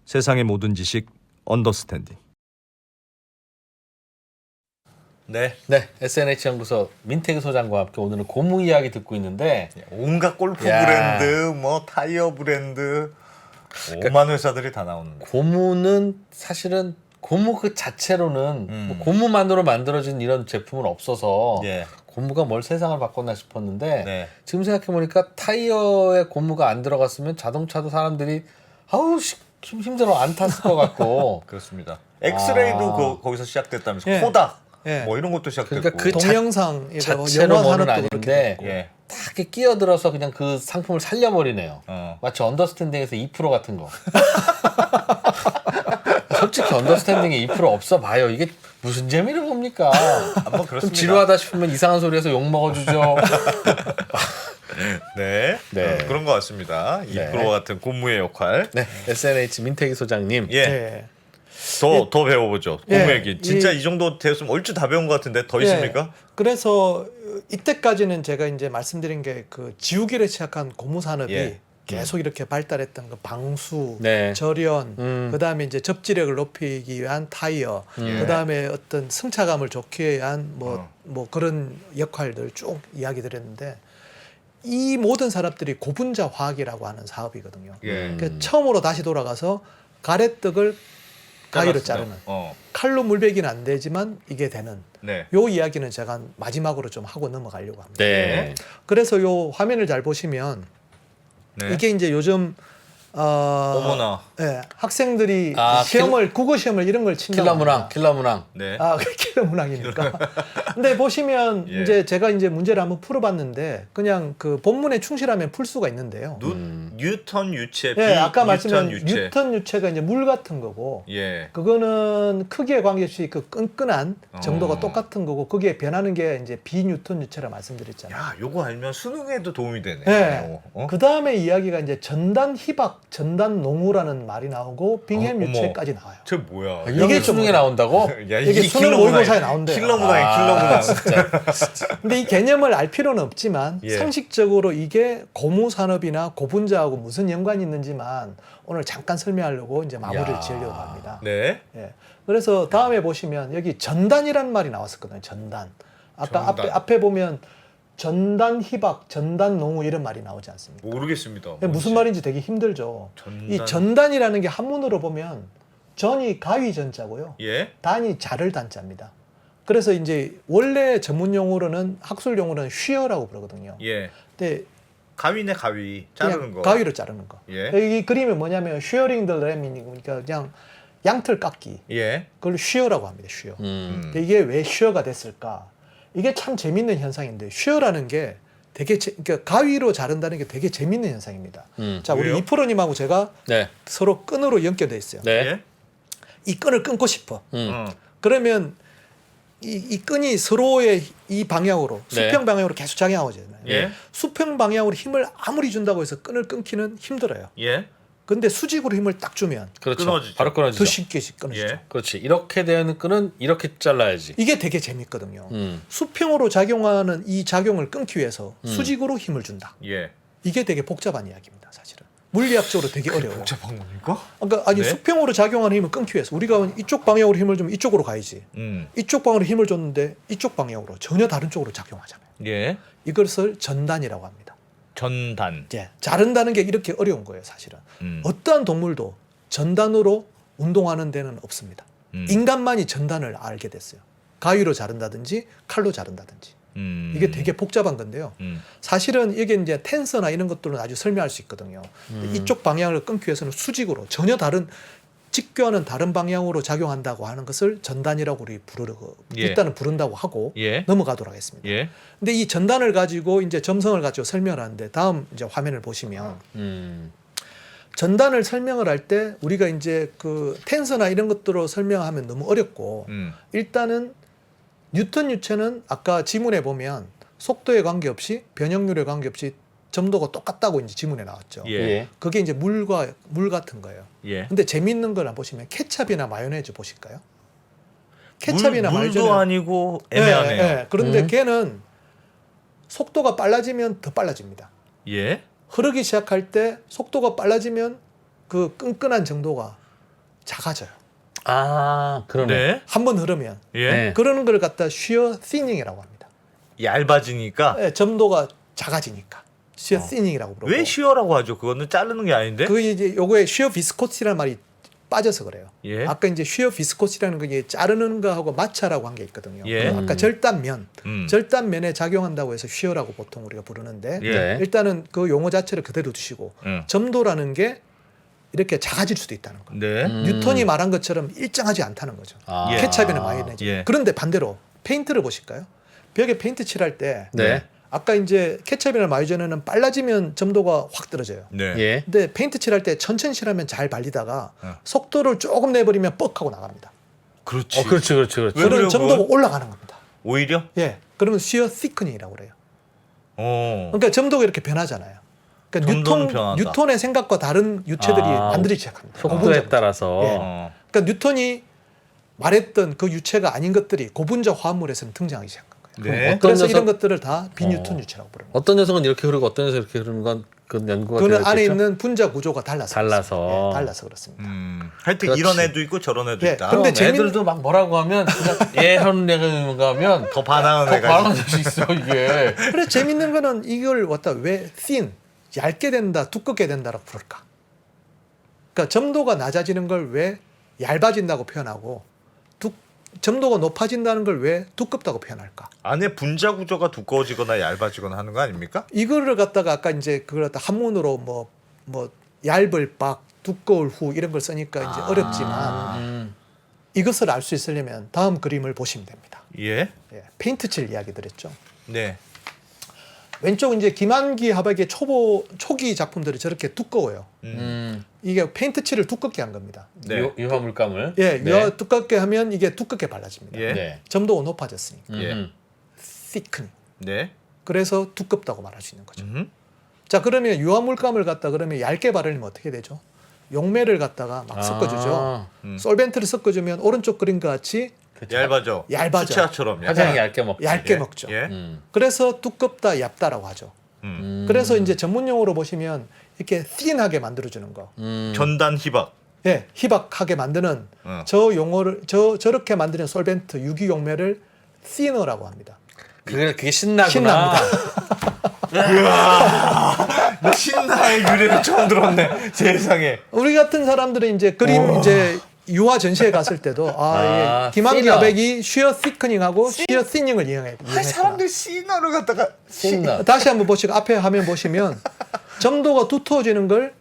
세상의 모든 지식 언더스탠딩. 네. 네, SNH 연구소 민태기 소장과 함께 오늘은 고무 이야기 듣고 있는데 온갖 골프 야. 브랜드, 뭐 타이어 브랜드, 오만 회사들이 다 나오는데. 고무는 사실은 고무 그 자체로는 뭐 고무만으로 만들어진 이런 제품은 없어서 예. 고무가 뭘 세상을 바꿨나 싶었는데 네. 지금 생각해보니까 타이어에 고무가 안 들어갔으면 자동차도 사람들이 아우 힘들어 안 탔을 것 같고 그렇습니다. 엑스레이도 아. 거기서 시작됐다면서 예. 코닥 예. 뭐 이런 것도 시작됐고. 그러니까 그 동영상 자체로 뭐는 아닌데 예. 딱 이렇게 끼어들어서 그냥 그 상품을 살려버리네요. 어. 마치 언더스탠딩에서 2% 같은 거. 솔직히 언더스탠딩에 2% 없어 봐요. 이게 무슨 재미를 봅니까? 뭐 좀 그렇습니다. 지루하다 싶으면 이상한 소리해서 욕 먹어주죠. 네. 네. 그런 것 같습니다. 네. 2% 같은 고무의 역할. 네, SNH 민태기 소장님. 예. 예. 더 배워보죠. 고무 예. 얘기. 진짜 이 정도 되었으면 얼추 다 배운 것 같은데 더 있습니까? 그래서 이때까지는 제가 이제 말씀드린 게 그 지우개를 시작한 고무 산업이 예. 계속 이렇게 발달했던 그 방수, 네. 절연, 그다음에 이제 접지력을 높이기 위한 타이어, 그다음에 어떤 승차감을 좋게 위한 뭐 그런 역할들 쭉 이야기 드렸는데 이 모든 산업들이 고분자 화학이라고 하는 사업이거든요. 예. 그러니까 처음으로 다시 돌아가서 가래떡을 가위로 잘랐어요. 자르는 어. 칼로 물베기는 안 되지만 이게 되는 네. 요 이야기는 제가 마지막으로 좀 하고 넘어가려고 합니다. 네. 그래서 요 화면을 잘 보시면 네. 이게 이제 요즘 어머나. 예, 학생들이 아, 시험을 국어 시험을 이런 걸 친다. 킬러 문항. 네. 아, 킬러 문항이니까. 근데 보시면 예. 이제 제가 이제 문제를 한번 풀어봤는데 그냥 그 본문에 충실하면 풀 수가 있는데요. 뉴턴 유체, 예, 아까 뉴턴 말씀한 유체. 뉴턴 유체가 이제 물 같은 거고. 예. 그거는 크기에 관계없이 그 끈끈한 정도가 어. 똑같은 거고 그게 변하는 게 이제 비뉴턴 유체라 말씀드렸잖아요. 야, 요거 알면 수능에도 도움이 되네. 네. 어? 그 다음에 이야기가 이제 전단 희박, 전단 농우라는 말이 나오고 빙햄 어머. 유체까지 나와요. 저 뭐야? 아, 이게 이게 좀 수능에 나온다고? 야, 이게 수능 킬러 모의고사에 문항. 나온대요. 킬러 문항이 킬러 문항. 진짜. 근데 이 개념을 알 필요는 없지만 예. 상식적으로 이게 고무 산업이나 고분자하고 무슨 연관이 있는지만 오늘 잠깐 설명하려고 이제 마무리를 야. 지으려고 합니다. 네. 예. 그래서 다음에 보시면 여기 전단이라는 말이 나왔었거든요. 전단. 아까 전단. 앞에 보면 전단 희박, 전단 농우 이런 말이 나오지 않습니까? 모르겠습니다. 무슨 뭔지. 말인지 되게 힘들죠. 전단. 이 전단이라는 게 한문으로 보면 전이 가위 전자고요. 예. 단이 자를 단자입니다. 그래서 이제 원래 전문 용어로는 학술 용어로는 휘어라고 부르거든요. 예. 근데 가위네 가위. 자르는 그냥 거. 가위로 자르는 거. 예. 이 그림이 뭐냐면 쉐어링 더 램이니까 그냥 양털 깎기. 예. 그걸 쉐어라고 합니다. 쉐어. 근데 이게 왜 쉐어가 됐을까? 이게 참 재밌는 현상인데 쉐어라는 게 되게 그러니까 가위로 자른다는 게 되게 재밌는 현상입니다. 자, 우리 왜요? 이프로님하고 제가 네. 서로 끈으로 연결돼 있어요. 네. 예. 이 끈을 끊고 싶어. 어. 그러면 이 끈이 서로의 이 방향으로 네. 수평 방향으로 계속 작용하잖아요. 예. 수평 방향으로 힘을 아무리 준다고 해서 끈을 끊기는 힘들어요. 예. 근데 수직으로 힘을 딱 주면 그렇죠. 끊어지죠. 바로 더 끊어지죠. 쉽게 끊어지죠. 예. 그렇지. 이렇게 되는 끈은 이렇게 잘라야지. 이게 되게 재밌거든요. 음. 수평으로 작용하는 이 작용을 끊기 위해서 수직으로 힘을 준다. 예. 이게 되게 복잡한 이야기입니다, 사실은. 물리학적으로 되게 어려워요. 복잡한 겁니까? 그러니까 아니 네? 수평으로 작용하는 힘을 끊기 위해서 우리가 이쪽 방향으로 힘을 주면 이쪽으로 가야지. 이쪽 방향으로 힘을 줬는데 이쪽 방향으로 전혀 다른 쪽으로 작용하잖아요. 예. 이것을 전단이라고 합니다. 전단. 예, 자른다는 게 이렇게 어려운 거예요, 사실은. 음. 어떠한 동물도 전단으로 운동하는 데는 없습니다. 인간만이 전단을 알게 됐어요. 가위로 자른다든지 칼로 자른다든지. 이게 되게 복잡한 건데요. 사실은 이게 이제 텐서나 이런 것들은 아주 설명할 수 있거든요. 이쪽 방향을 끊기 위해서는 수직으로 전혀 다른 직교와는 다른 방향으로 작용한다고 하는 것을 전단이라고 우리 부르고 예. 일단은 부른다고 하고 예. 넘어가도록 하겠습니다. 예. 근데 이 전단을 가지고 이제 점성을 가지고 설명을 하는데 다음 이제 화면을 보시면 전단을 설명을 할 때 우리가 이제 그 텐서나 이런 것들로 설명하면 너무 어렵고 일단은 뉴턴 유체는 아까 지문에 보면 속도에 관계없이 변형률에 관계없이 점도가 똑같다고 이제 지문에 나왔죠. 예. 그게 이제 물 같은 거예요. 예. 근데 재밌는 걸 보시면 케찹이나 마요네즈 보실까요? 케찹이나 물도 마요네즈 아니고 애매하네요. 그런데 걔는 속도가 빨라지면 더 빨라집니다. 예. 흐르기 시작할 때 속도가 빨라지면 그 끈끈한 정도가 작아져요. 아, 그러네. 네. 한 번 흐르면 예. 네. 그러는 걸 갖다 shear thinning이라고 합니다. 얇아지니까 예, 점도가 작아지니까 shear thinning이라고 부르고. 왜 쉬어라고 하죠? 그거는 자르는 게 아닌데. 그게 이제 요거에 shear viscosity라는 말이 빠져서 그래요. 예. 아까 이제 shear viscosity라는 게 자르는 거하고 마찰하고 한 게 있거든요. 예. 아까 절단면, 음. 절단면에 작용한다고 해서 shear라고 보통 우리가 부르는데 예. 네. 일단은 그 용어 자체를 그대로 두시고 점도라는 게 이렇게 작아질 수도 있다는 거. 네. 뉴턴이 말한 것처럼 일정하지 않다는 거죠. 아. 예. 케찹이나 마요네즈. 예. 그런데 반대로 페인트를 보실까요? 벽에 페인트 칠할 때 네. 아까 이제 케찹이나 마요네즈는 빨라지면 점도가 확 떨어져요. 네. 예. 근데 페인트 칠할 때 천천히 칠하면 잘 발리다가 어. 속도를 조금 내버리면 뻑하고 나갑니다. 그렇지. 그렇지. 왜 그러면 그래요, 점도가 그건? 올라가는 겁니다. 오히려? 예, 그러면 shear thickening이라고 그래요. 어. 그러니까 점도가 이렇게 변하잖아요. 그러니까 점도는 변한다. 뉴턴의 생각과 다른 유체들이 아, 만들기 시작합니다. 속도에 고분자가. 따라서. 예. 어. 그러니까 뉴턴이 말했던 그 유체가 아닌 것들이 고분자 화합물에서는 등장하기 시작한 거예요. 네. 어떤 그래서 녀석- 이런 것들을 다 비뉴턴 유체라고 부르는 거예요. 어떤 녀석은 이렇게 흐르고 어떤 녀석은 이렇게 흐르는 건 그 연구가 그거는 되어 안에 있겠죠? 있는 분자 구조가 달라서 달라서. 그렇습니다. 예, 달라서 그렇습니다. 하여튼 그렇지. 이런 애도 있고 저런 애도 예, 있다. 근데 그럼 애들도 막 뭐라고 하면 그냥 예 하는 애가 하면 더 반항은 더 애가 말하는 수 있어 이게. 그래서 재밌는 거는 이걸 갖다 왜 thin, 얇게 된다, 두껍게 된다라고 부를까? 그러니까 점도가 낮아지는 걸 왜 얇아진다고 표현하고 점도가 높아진다는 걸 왜 두껍다고 표현할까? 안에 분자 구조가 두꺼워지거나 얇아지거나 하는 거 아닙니까? 이거를 갖다가 아까 이제 그걸 갖다 한문으로 뭐 얇을 박, 두꺼울 후 이런 걸 쓰니까 이제 어렵지만 이것을 알 수 있으려면 다음 그림을 보시면 됩니다. 예. 예, 페인트 칠 이야기 드렸죠. 네. 왼쪽 이제 김한기 하박의 초기 작품들이 저렇게 두꺼워요. 이게 페인트 칠을 두껍게 한 겁니다. 네. 유화 물감을. 예, 네. 두껍게 하면 이게 두껍게 발라집니다. 예. 네. 점도가 높아졌으니까. 예. thicken. 네. 그래서 두껍다고 말할 수 있는 거죠. 음. 자, 그러면 유화물감을 갖다 그러면 얇게 바르면 어떻게 되죠? 용매를 갖다가 막 섞어주죠. 솔벤트를 섞어주면 오른쪽 그림과 같이 그쵸. 얇아져. 얇아져. 수채화처럼 가장 얇게 먹지. 얇게 예. 먹죠. 예. 그래서 두껍다, 얇다라고 하죠. 그래서 이제 전문 용어로 보시면 이렇게 thin하게 만들어주는 거. 전단 희박. 예, 희박하게 만드는 저 용어를 저렇게 만드는 솔벤트 유기용매를 thinner라고 합니다. 그게 신나구나. 신납니다. 나 신나의 유래를 처음 들었네. 세상에. 우리 같은 사람들은 이제 그림 이제 유화 전시회 갔을 때도 아, 김한기 thinner. 여백이 shear thickening하고 shear thinning을 이용했구나. 사람들 신나를 갖다가 신나. 다시 한번 보시고 앞에 화면 보시면 점도가 두터워지는 걸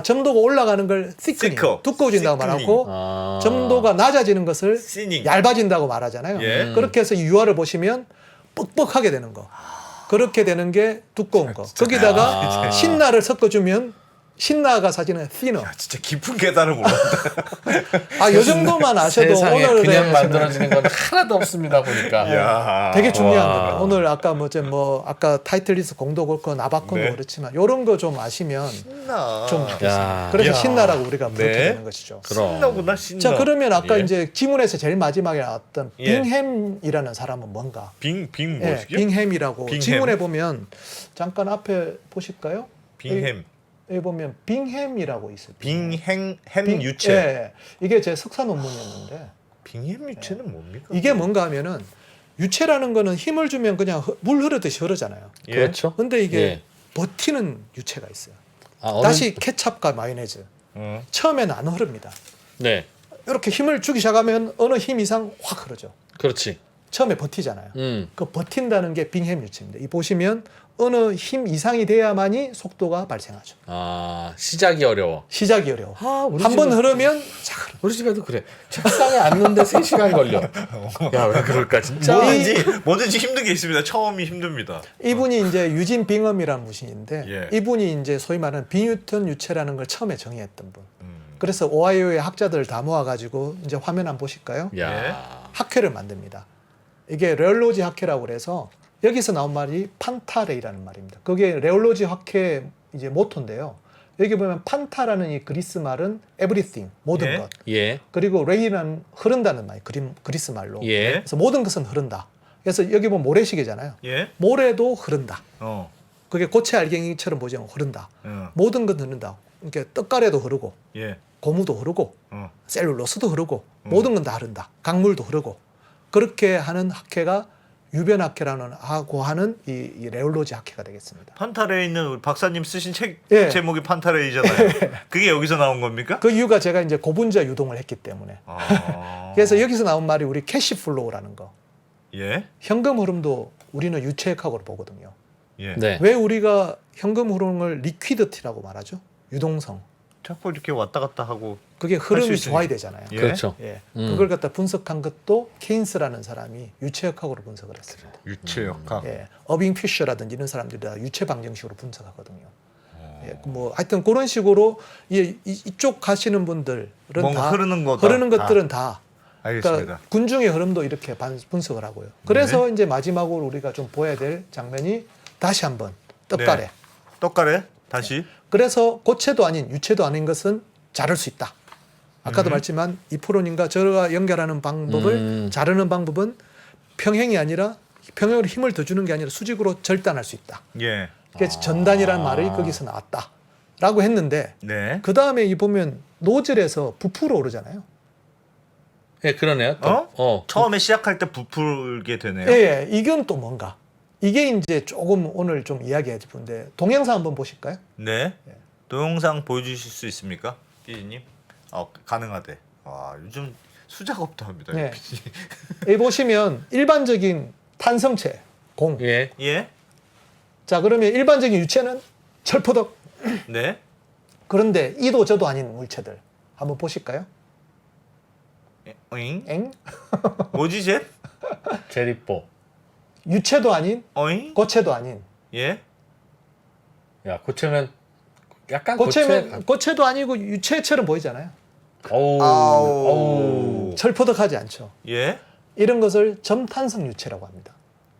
점도가 올라가는 걸 thickening, thicker. 두꺼워진다고 thickening. 말하고 점도가 낮아지는 것을 thinning. 얇아진다고 말하잖아요. 예. 그렇게 해서 유화를 보시면 뻑뻑하게 되는 거. 그렇게 되는 게 두꺼운 거. 거기다가 신나를 섞어주면 신나가 사진은 thinner. 진짜 깊은 계단을 몰랐다. 요 정도만 아셔도 세상에 오늘의 그냥 만들어지는 건 하나도 없습니다 보니까. 야. 되게 중요한 와. 겁니다. 오늘 아까 아까 타이틀리스트 공도 그렇고 나바콘도 네. 그렇지만 이런 거 좀 아시면 신나. 좀 야. 그래서 야. 신나라고 우리가 부르게 네. 되는 것이죠. 그럼. 신나구나 신나. 자, 그러면 아까 예. 이제 지문에서 제일 마지막에 나왔던 예. 빙햄이라는 사람은 뭔가? 빙 예, 뭐시죠? 빙햄이라고 빙햄. 지문에 보면 잠깐 앞에 보실까요? 빙햄. 여기 보면 빙햄이라고 있어요. 빙햄 빙- 유체. 예, 이게 제 석사 논문이었는데 빙햄 유체는 뭡니까? 이게 뭔가 하면은 유체라는 거는 힘을 주면 그냥 물 흐르듯이 흐르잖아요. 예. 그렇죠. 근데 이게 예. 버티는 유체가 있어요. 아, 다시 케찹과 마요네즈. 처음에는 안 흐릅니다. 네. 이렇게 힘을 주기 시작하면 어느 힘 이상 확 흐르죠. 그렇지. 처음에 버티잖아요. 그 버틴다는 게 빙햄 유체입니다. 이 보시면 어느 힘 이상이 돼야만이 속도가 발생하죠. 아 시작이 어려워. 시작이 어려워. 우리 한 번 집은- 흐르면 자, 우리 집에도 그래. 책상에 앉는데 3시간 걸려. 야 왜 그럴까 진짜. 뭐든지 힘든 게 있습니다. 처음이 힘듭니다. 이분이 이제 유진 빙엄이라는 분인데 예. 이분이 이제 소위 말하는 비뉴턴 유체라는 걸 처음에 정의했던 분. 그래서 오하이오의 학자들 다 모아가지고 이제 화면 한번 보실까요? 야. 학회를 만듭니다. 이게 레올로지 학회라고 그래서 여기서 나온 말이 판타레이라는 말입니다. 그게 레올로지 학회 이제 모토인데요. 여기 보면 판타라는 이 그리스 말은 everything, 모든 예. 것. 예. 그리고 레이는 흐른다는 말, 그리스 말로. 예. 그래서 모든 것은 흐른다. 그래서 여기 보면 모래시계잖아요. 예. 모래도 흐른다. 그게 고체 알갱이처럼 보지만 흐른다. 어. 모든 건 흐른다. 그러니까 떡가래도 흐르고 예. 고무도 흐르고 어. 셀룰로스도 흐르고 모든 건 다 흐른다. 강물도 흐르고 그렇게 하는 학회가 유변학회라는 하고 하는 이 레올로지 학회가 되겠습니다. 판타레에 있는 우리 박사님 쓰신 책 예. 제목이 판타레이잖아요. 그게 여기서 나온 겁니까? 그 이유가 제가 이제 고분자 유동을 했기 때문에. 아. 그래서 여기서 나온 말이 우리 캐시 플로우라는 거. 예. 현금 흐름도 우리는 유체역학으로 보거든요. 예. 네. 왜 우리가 현금 흐름을 리퀴디티라고 말하죠? 유동성. 자꾸 이렇게 왔다 갔다 하고. 그게 수 흐름이 있으니까. 좋아야 되잖아요. 예. 그렇죠. 예. 음. 그걸 갖다 분석한 것도 케인스라는 사람이 유체역학으로 분석을 했습니다. 유체역학. 예. 어빙 퓨셔라든지 이런 사람들이 다 유체 방정식으로 분석하거든요. 예. 뭐 하여튼 그런 식으로 이쪽 가시는 분들은 뭔가 다 흐르는 거다. 흐르는 것들은 다 알겠습니다. 그러니까 군중의 흐름도 이렇게 분석을 하고요. 그래서 이제 마지막으로 우리가 좀 보여야 될 장면이 다시 한번 떡가래. 네. 떡가래 다시. 그래서 고체도 아닌 유체도 아닌 것은 자를 수 있다. 아까도 말했지만 이프로님과 저가 연결하는 방법을 자르는 방법은 평행이 아니라 평행으로 힘을 더 주는 게 아니라 수직으로 절단할 수 있다. 예. 그래서 전단이라는 말이 거기서 나왔다라고 했는데 네. 그 다음에 이 보면 노즐에서 부풀어 오르잖아요. 예, 그러네요. 또. 처음에 시작할 때 부풀게 되네요. 예, 이건 또 뭔가 이게 이제 조금 오늘 좀 이야기해 줄 건데 동영상 한번 보실까요? 네. 동영상 보여주실 수 있습니까, 피디님? 가능하대. 아, 요즘 수작업도 합니다. 네. PD. 여기 보시면 일반적인 탄성체 공. 예. 예. 자 그러면 일반적인 유체는 철포덕. 네. 그런데 이도 저도 아닌 물체들 한번 보실까요? 어잉? 엥? 뭐지 쟤? 제리뽀. 유체도 아닌 어잉? 고체도 아닌 예. 야, 고체면 약간 고체도 아니고 유체처럼 보이잖아요. 어우. 아우. 어우. 철포덕하지 않죠. 예. 이런 것을 점탄성 유체라고 합니다.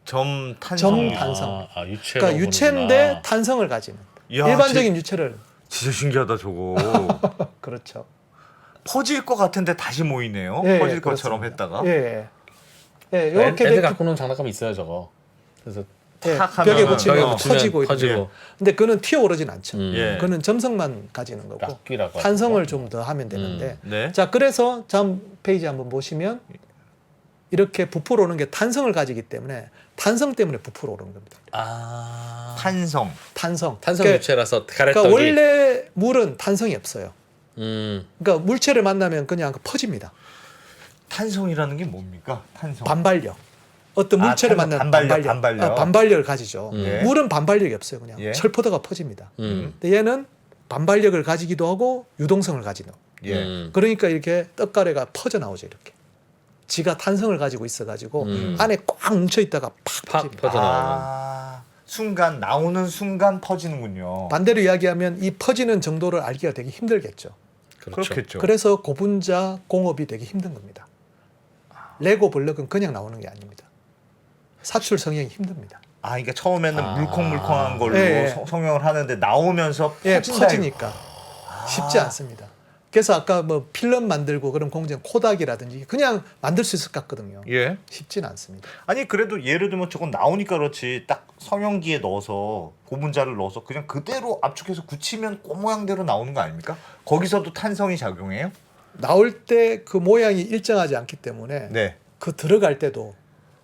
점탄성. 점탄성. 유체로 그러니까 유체인데 보는구나. 탄성을 가지는 야, 일반적인 유체를 진짜 신기하다 저거. 그렇죠. 퍼질 것 같은데 다시 모이네요. 예, 퍼질 예, 것처럼 그렇습니다. 했다가. 예. 예, 이렇게 애들 갖고 노는 장난감 있어요, 저거. 그래서 예, 탁 벽에 하면은 붙이면 벽에 붙이면 퍼지고 퍼지고. 이렇게. 근데 그는 튀어오르진 않죠. 예. 그는 점성만 가지는 거고 락귀라고 탄성을 하죠. 좀 더 하면 되는데 네. 자 그래서 다음 페이지 한번 보시면 이렇게 부풀어 오는 게 탄성을 가지기 때문에 탄성 때문에 부풀어 오르는 겁니다. 아. 탄성. 탄성. 탄성 그러니까, 유체라서 가래떡이. 그러니까 원래 물은 탄성이 없어요. 음. 그러니까 물체를 만나면 그냥 퍼집니다. 탄성이라는 게 뭡니까? 탄성. 반발력. 어떤 아, 물체를 탄성, 만나면 반발력. 반발력을 가지죠. 예. 물은 반발력이 없어요. 그냥 예. 철포도가 퍼집니다. 음. 근데 얘는 반발력을 가지기도 하고 유동성을 가지는. 예. 그러니까 이렇게 떡가래가 퍼져 나오죠. 이렇게. 지가 탄성을 가지고 있어가지고 안에 꽉 뭉쳐 있다가 팍 팍 퍼집니다. 퍼져 나오는. 아, 순간 나오는 순간 퍼지는군요. 반대로 이야기하면 이 퍼지는 정도를 알기가 되게 힘들겠죠. 그렇죠. 그렇겠죠. 그래서 고분자 공업이 되게 힘든 겁니다. 레고 블럭은 그냥 나오는 게 아닙니다. 사출 성형이 힘듭니다. 아, 그러니까 처음에는 아. 물컹물컹한 걸로 예, 예. 성형을 하는데 나오면서 예, 퍼진다. 퍼지니까 쉽지 않습니다. 그래서 아까 뭐 필름 만들고 그런 공정 코닥이라든지 그냥 만들 수 있을 것 같거든요. 예. 쉽지는 않습니다. 아니 그래도 예를 들면 저건 나오니까 그렇지 딱 성형기에 넣어서 고분자를 넣어서 그냥 그대로 압축해서 굳히면 꽃 모양대로 나오는 거 아닙니까? 거기서도 탄성이 작용해요? 나올 때 그 모양이 일정하지 않기 때문에 네. 그 들어갈 때도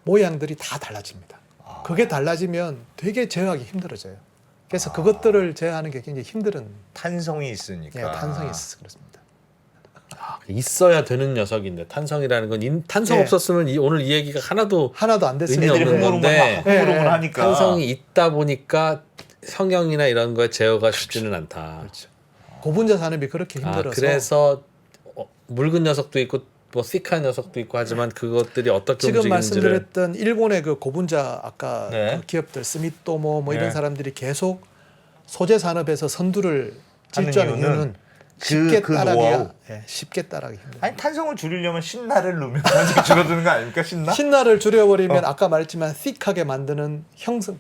모양들이 다 달라집니다. 그게 달라지면 되게 제어하기 힘들어져요. 그래서 그것들을 제어하는 게 굉장히 힘든 탄성이 있으니까. 탄성이 있어서 그렇습니다. 있어야 되는 녀석인데 탄성이라는 건 탄성 예. 없었으면 오늘 이 얘기가 하나도 하나도 안 됐습니다. 의미 애들이 없는 흐물흐물 건데. 흐물흐물 예, 하니까. 탄성이 있다 보니까 성형이나 이런 거에 제어가 쉽지는 않다. 그렇죠. 고분자 산업이 그렇게 힘들어서 그래서 묽은 녀석도 있고 뭐 시크한 녀석도 있고 하지만 그것들이 어떻게 지금 움직이는지를 말씀드렸던 일본의 그 고분자 아까 네. 그 기업들 스미토모 뭐 네. 이런 사람들이 계속 소재 산업에서 선두를 하는 질주하는 이유는 이유는 쉽게 그 따라하기가 노하우. 쉽게 따라하기 힘들어요. 아니 탄성을 줄이려면 신나를 넣으면 탄성이 줄어드는 거 아닙니까? 신나? 신나를 줄여버리면 아까 말했지만 thick하게 만드는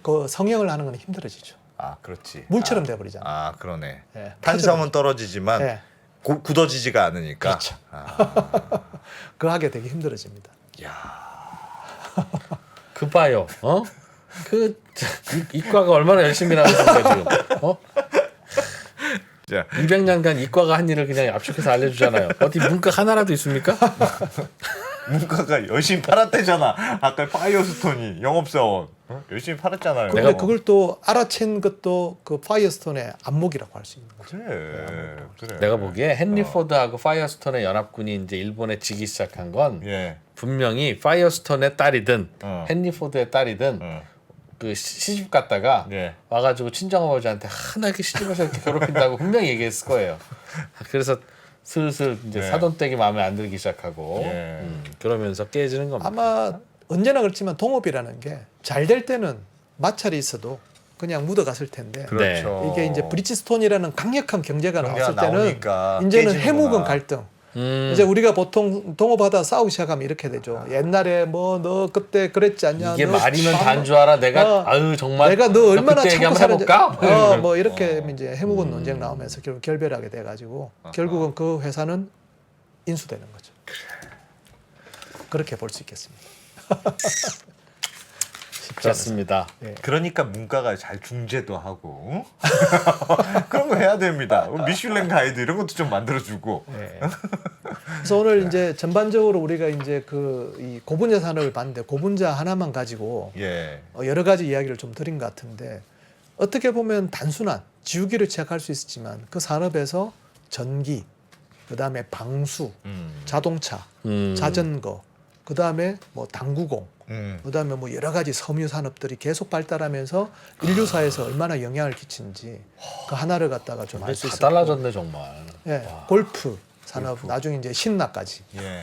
그 성형을 하는 건 힘들어지죠. 아 그렇지. 물처럼 돼버리잖아요. 아 그러네. 예, 탄성은 떨어지지만 예, 굳어지지가 않으니까. 그렇죠. 아, 그 하게 되게 힘들어집니다. 그 봐요. 그 이과가 얼마나 열심히 나왔습니까 지금. 자, 200년간 이과가 한 일을 그냥 압축해서 알려주잖아요. 어디 문과 하나라도 있습니까? 문과가 열심히 팔았대잖아. 아까 파이어스톤이 영업사원 열심히 팔았잖아요. 근데 그걸 또 알아챈 것도 그 파이어스톤의 안목이라고 할 수 있는 거죠. 그래. 내가 보기에 헨리 포드하고 파이어스톤의 연합군이 이제 일본에 지기 시작한 건 예. 분명히 파이어스톤의 딸이든 헨리 포드의 딸이든 어. 그 시집 갔다가 예. 와가지고 친정아버지한테 하나 이렇게 시집에서 이렇게 괴롭힌다고 분명히 얘기했을 거예요. 그래서 슬슬 이제 네. 사돈댁이 마음에 안 들기 시작하고 예. 그러면서 깨지는 겁니다. 아마 언제나 그렇지만 동업이라는 게 잘 될 때는 마찰이 있어도 그냥 묻어갔을 텐데 그렇죠. 이게 이제 브리지스톤이라는 강력한 경제가 경제가 나왔을 때는 나오니까 이제는 깨지는구나. 해묵은 갈등. 이제 우리가 보통 동업하다 싸우기 시작하면 이렇게 되죠. 옛날에 뭐 너 그때 그랬지 않냐. 이게 너 말이면 참- 단줄 알아. 내가 아유 정말 내가 너 얼마나 그때 얘기 참고 한번 해볼까? 뭐 이렇게 이제 해묵은 논쟁 나오면서 결국 결별하게 돼가지고 결국은 그 회사는 인수되는 거죠. 그렇게 볼 수 있겠습니다. 그렇습니다. 그러니까 문과가 잘 중재도 하고 그런 거 해야 됩니다. 미슐랭 가이드 이런 것도 좀 만들어주고. 네. 그래서 오늘 이제 전반적으로 우리가 이제 그 이 고분자 산업을 봤는데 고분자 하나만 가지고 예. 여러 가지 이야기를 좀 드린 것 같은데 어떻게 보면 단순한 지우기를 시작할 수 있었지만 그 산업에서 전기, 그다음에 방수, 자동차, 자전거, 그다음에 뭐 당구공, 그다음에 뭐 여러 가지 섬유 산업들이 계속 발달하면서 인류사에서 얼마나 영향을 끼친지 그 하나를 갖다가 좀 알 수 다 있어요. 달라졌네 정말. 예, 골프 산업 나중에 이제 신나까지 예.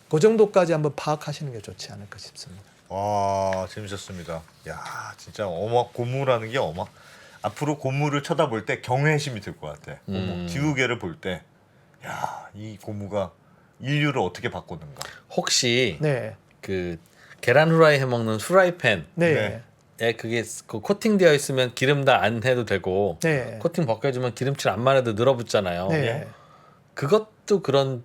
그 정도까지 한번 파악하시는 게 좋지 않을까 싶습니다. 와 재밌었습니다. 야 진짜 고무라는 게 앞으로 고무를 쳐다볼 때 경외심이 들 것 같아. 지우개를 볼 때, 야 이 고무가 인류를 어떻게 바꾸는가. 혹시 네, 그 계란 후라이 해 먹는 후라이팬 네, 네. 그게 그 코팅되어 있으면 기름 다 안 해도 되고 네, 코팅 벗겨주면 기름칠 안만 해도 늘어붙잖아요. 네. 예. 그것도 그런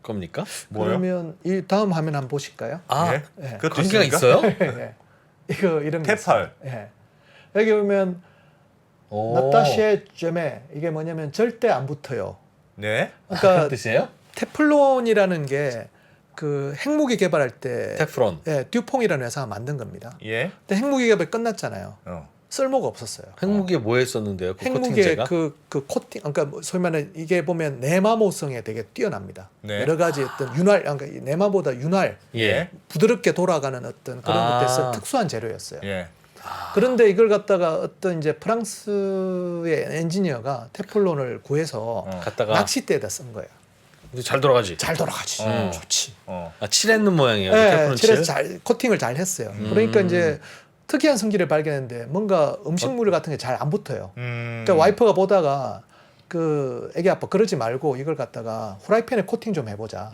겁니까? 뭐요? 그러면 이 다음 화면 한번 보실까요? 아 예? 예. 그것도 관계가 있습니까? 있어요? 예. 이거 이런 게 테팔. 있어요. 예. 여기 보면 오. 나타시에 점에 이게 뭐냐면 절대 안 붙어요. 네. 그런 그러니까 뜻이에요? 테플론이라는 게 그 핵무기 개발할 때 테프론. 예, 듀퐁이라는 회사가 만든 겁니다. 예. 근데 핵무기 개발 끝났잖아요. 어. 쓸모가 없었어요. 핵무기에 뭐 했었는데요? 그 핵무기의 코팅제가? 그 코팅, 그러니까 뭐 소위 말해 이게 보면 내마모성에 되게 뛰어납니다. 네. 여러 가지 어떤 윤활, 그러니까 이 내마보다 윤활, 예. 부드럽게 돌아가는 어떤 그런 아. 것에서 특수한 재료였어요. 예. 그런데 이걸 갖다가 어떤 이제 프랑스의 엔지니어가 테플론을 구해서 갖다가 낚싯대에다 쓴 거예요. 근데 잘 돌아가지. 잘 돌아가지. 좋지. 아, 칠했는 모양이에요. 네, 테프론 칠해서 칠. 잘 코팅을 잘 했어요. 그러니까 이제 특이한 성질을 발견했는데 뭔가 음식물 같은 게 잘 안 붙어요. 그러니까 와이프가 보다가 그 애기 아빠 그러지 말고 이걸 갖다가 후라이팬에 코팅 좀 해보자.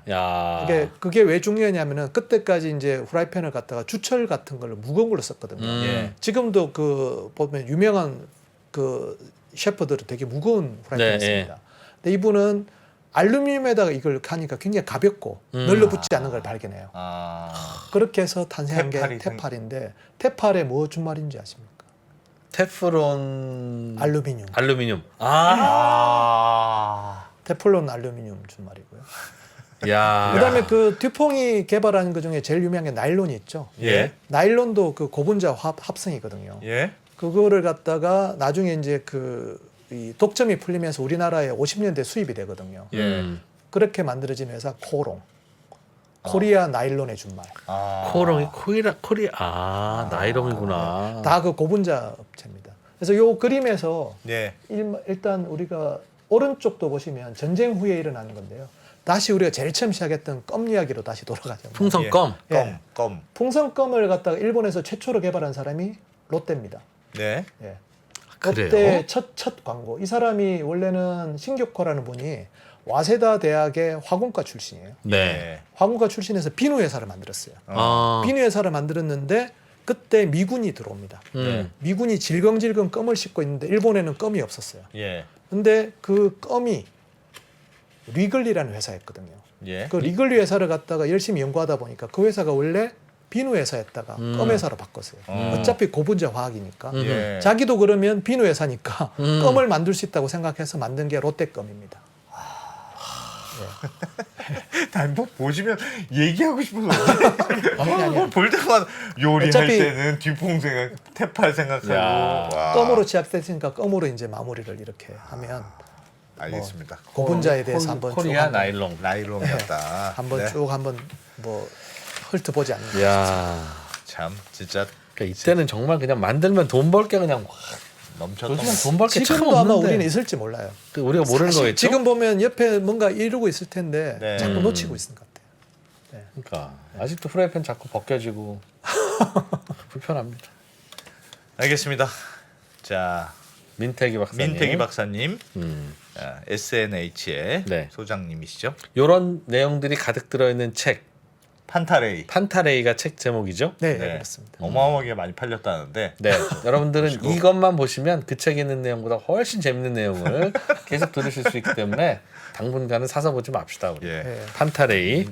야. 그게 왜 중요하냐면은 그때까지 이제 후라이팬을 갖다가 주철 같은 걸로 무거운 걸로 썼거든요. 예. 지금도 그 보면 유명한 그 셰프들은 되게 무거운 후라이팬을 네, 씁니다. 근데 이분은 알루미늄에다가 이걸 하니까 굉장히 가볍고 널려붙지 않는 걸 발견해요. 그렇게 해서 탄생한 게 테팔이 테팔인데 테팔의 뭐 준말인지 아십니까? 테프론 알루미늄. 알루미늄. 아. 테플론 알루미늄 준말이고요. 야. 그다음에 그 듀퐁이 개발한 것 중에 제일 유명한 게 나일론이 있죠. 예. 나일론도 그 고분자 합성이거든요. 예. 그거를 갖다가 나중에 이제 이 독점이 풀리면서 우리나라에 50년대 수입이 되거든요. 예. 그렇게 만들어진 회사 코롱. 코리아 나일론의 준말. 코롱이 코리아 나이롱이구나. 다 그 고분자 업체입니다. 그래서 요 그림에서 예. 일단 우리가 오른쪽도 보시면 전쟁 후에 일어나는 건데요. 다시 우리가 제일 처음 시작했던 껌 이야기로 다시 돌아가죠. 풍선껌. 예. 껌. 풍선껌을 갖다가 일본에서 최초로 개발한 사람이 롯데입니다. 네. 예. 그래요? 롯데 첫 광고. 이 사람이 원래는 신격호라는 분이 와세다 대학의 화공과 출신이에요. 네. 화공과 출신에서 비누 회사를 만들었어요. 아. 비누 회사를 만들었는데 그때 미군이 들어옵니다. 미군이 질겅질겅 껌을 싣고 있는데 일본에는 껌이 없었어요. 예. 근데 그 껌이 리글리라는 회사였거든요. 예. 그 리글리 회사를 갖다가 열심히 연구하다 보니까 그 회사가 원래 비누 회사에다가 껌 회사로 바꿨어요. 어차피 고분자 화학이니까. 예. 자기도 그러면 비누 회사니까 껌을 만들 수 있다고 생각해서 만든 게 롯데껌입니다. 뭐 보시면 얘기하고 싶어서 아니. 볼 때마다 요리할 어차피- 때는 뒷봉 생각, 테팔 생각하고 야. 와. 껌으로 제작됐으니까 껌으로 이제 마무리를 이렇게 하면 알겠습니다. 고분자에 대해서 한번 쭉 코리아 한번, 나일론. 나일론이었다. 한번 네. 쭉 한번 뭐 훑어보지 않나. 야. 참 진짜 그러니까 이때는 정말 그냥 만들면 돈 벌게 그냥 확. 넘쳤던 요즘은 돈 벌게 참 지금도 아마 없는데. 우리는 있을지 몰라요. 그 우리가 모르는 사실 거겠죠. 지금 보면 옆에 뭔가 이루고 있을 텐데 네. 자꾸 놓치고 있는 것 같아요. 그러니까 아직도 프라이팬 자꾸 벗겨지고 불편합니다. 알겠습니다. 자 민태기 박사님. 민태기 박사님 SNH의 네. 소장님이시죠? 이런 내용들이 가득 들어있는 책 판타레이. 판타레이가 책 제목이죠. 네, 네. 그렇습니다. 어마어마하게 많이 팔렸다는데 네, 여러분들은 보시고. 이것만 보시면 그 책에 있는 내용보다 훨씬 재밌는 내용을 계속 들으실 수 있기 때문에 당분간은 사서 보지 맙시다. 우리. 예. 네. 판타레이.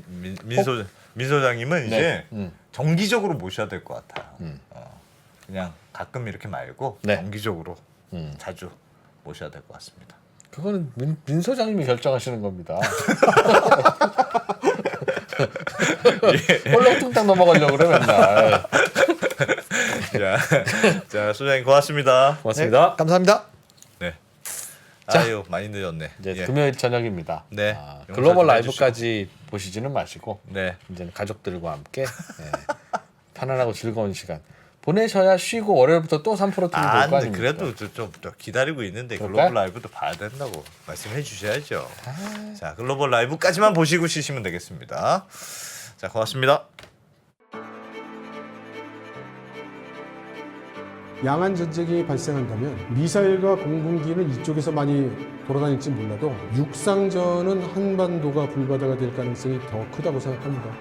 민 소장님은 이제 네. 정기적으로 모셔야 될 것 같아요. 음. 그냥 가끔 이렇게 말고 네. 정기적으로 음. 자주 모셔야 될 것 같습니다. 그거는 민 소장님이 결정하시는 겁니다. 홀렁뚱땅 넘어가려고 그래 맨날. 자 소장님 고맙습니다. 고맙습니다. 네, 감사합니다. 네. 자. 아유 많이 늦었네. 이제 예. 금요일 저녁입니다. 네. 용서 글로벌 좀 라이브까지 보시지는 마시고 네. 이제 가족들과 함께 편안하고 즐거운 시간 보내셔야 쉬고 월요일부터 또 3% 틀고 아, 올 거 근데 아닙니까? 그래도 좀 기다리고 있는데 그럴까요? 글로벌 라이브도 봐야 된다고 말씀해 주셔야죠. 자, 글로벌 라이브까지만 보시고 쉬시면 되겠습니다. 자, 고맙습니다. 양안 전쟁이 발생한다면 미사일과 공군기는 이쪽에서 많이 돌아다닐지 몰라도 육상전은 한반도가 불바다가 될 가능성이 더 크다고 생각합니다.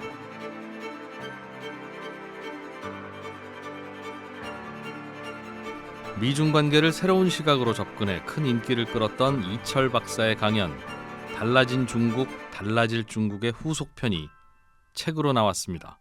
미중 관계를 새로운 시각으로 접근해 큰 인기를 끌었던 이철 박사의 강연 달라진 중국, 달라질 중국의 후속편이 책으로 나왔습니다.